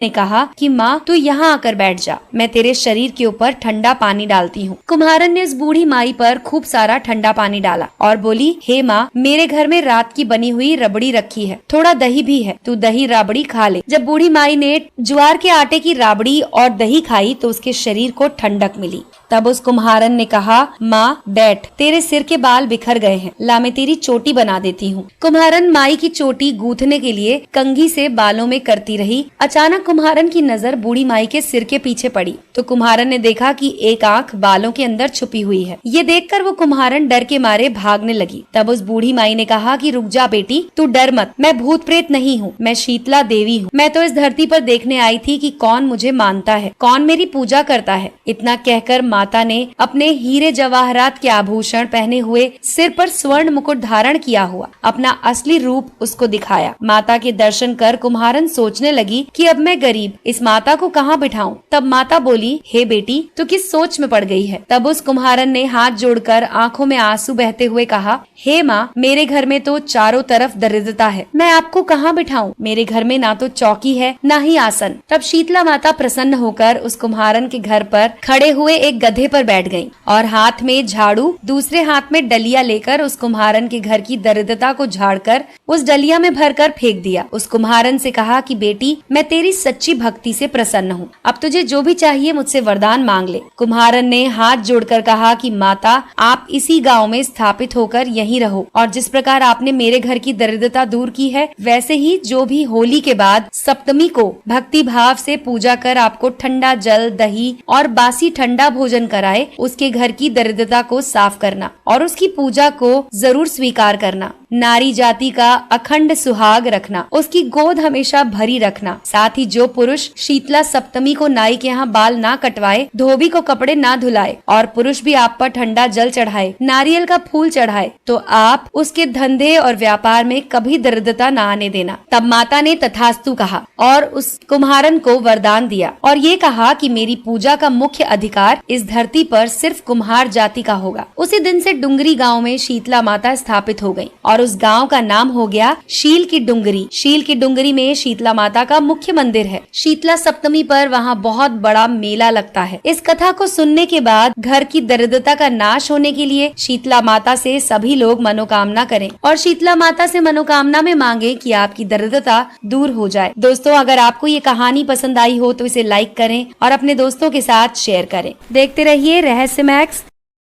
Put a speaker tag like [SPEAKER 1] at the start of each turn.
[SPEAKER 1] ने कहा कि माँ तू यहाँ आकर बैठ जा, मैं तेरे शरीर के ऊपर ठंडा पानी डालती हूँ। कुम्हारन ने उस बूढ़ी माई पर खूब सारा ठंडा पानी डाला और बोली, हे माँ, मेरे घर में रात की बनी हुई रबड़ी रखी है, थोड़ा दही भी है, तू दही राबड़ी खा ले। जब बूढ़ी माई ने ज्वार के आटे की राबड़ी और दही खाई तो उसके शरीर को ठंडक मिली। तब उस कुम्हारन ने कहा, माँ बैठ, तेरे सिर के बाल बिखर गए हैं, ला मैं तेरी चोटी बना देती हूँ। कुम्हारन माई की चोटी गूंथने के लिए कंघी से बालों में करती रही। अचानक कुम्हारन की नजर बूढ़ी माई के सिर के पीछे पड़ी तो कुम्हारन ने देखा कि एक आंख बालों के अंदर छुपी हुई है। ये देखकर वो कुम्हारन डर के मारे भागने लगी। तब उस बूढ़ी माई ने कहा कि रुक जा बेटी, तू डर मत, मैं भूत प्रेत नहीं हूँ, मैं शीतला देवी हूँ। मैं तो इस धरती पर देखने आई थी कि कौन मुझे मानता है, कौन मेरी पूजा करता है। इतना कहकर माता ने अपने हीरे जवाहरात के आभूषण पहने हुए, सिर पर स्वर्ण मुकुट धारण किया हुआ अपना असली रूप उसको दिखाया। माता के दर्शन कर कुम्हारन सोचने लगी कि अब मैं गरीब, इस माता को कहाँ बिठाऊं। तब माता बोली, हे बेटी, तू किस सोच में पड़ गई है। तब उस कुम्हारन ने हाथ जोड़कर आंखों में आंसू बहते हुए कहा, हे माँ, मेरे घर में तो चारों तरफ दरिद्रता है, मैं आपको कहाँ बिठाऊं। मेरे घर में ना तो चौकी है ना ही आसन। तब शीतला माता प्रसन्न होकर उस कुम्हारन के घर पर खड़े हुए एक गधे पर बैठ गईं और हाथ में झाड़ू, दूसरे हाथ में डलिया लेकर उस कुम्हारन के घर की दरिद्रता को झाड़कर उस डलिया में भरकर फेंक दिया। उस कुम्हारन से कहा कि बेटी, मैं तेरी सच्ची भक्ति से प्रसन्न हूँ, अब तुझे जो भी चाहिए मुझसे वरदान मांग ले। कुम्हारन ने हाथ जोड़कर कहा कि माता, आप इसी गांव में स्थापित होकर यहीं रहो और जिस प्रकार आपने मेरे घर की दरिद्रता दूर की है, वैसे ही जो भी होली के बाद सप्तमी को भक्ति भाव से पूजा कर आपको ठंडा जल, दही और बासी ठंडा भोजन कराए, उसके घर की दरिद्रता को साफ करना और उसकी पूजा को जरूर स्वीकार करना। नारी जाति का अखंड सुहाग रखना, उसकी गोद हमेशा भरी रखना। साथ ही जो पुरुष शीतला सप्तमी को नाई के यहाँ बाल ना कटवाए, धोबी को कपड़े ना धुलाए और पुरुष भी आप पर ठंडा जल चढ़ाए, नारियल का फूल चढ़ाए, तो आप उसके धंधे और व्यापार में कभी दरिद्रता ना आने देना। तब माता ने तथास्तु कहा और उस कुम्हारन को वरदान दिया और ये कहा कि मेरी पूजा का मुख्य अधिकार इस धरती पर सिर्फ कुम्हार जाति का होगा। उसी दिन से डुंगरी गांव में शीतला माता स्थापित हो गई और उस गांव का नाम हो गया शील की डुंगरी। शील की डुंगरी में शीतला माता का मुख्य मंदिर है। शीतला सप्तमी पर वहां बहुत बड़ा मेला लगता है। इस कथा को सुनने के बाद घर की दरिद्रता का नाश होने के लिए शीतला माता से सभी लोग मनोकामना करें और शीतला माता से मनोकामना में मांगे कि आपकी दरिद्रता दूर हो जाए। दोस्तों, अगर आपको ये कहानी पसंद आई हो तो इसे लाइक करें और अपने दोस्तों के साथ शेयर करें। देखते रहिए रहस्य मैक्स।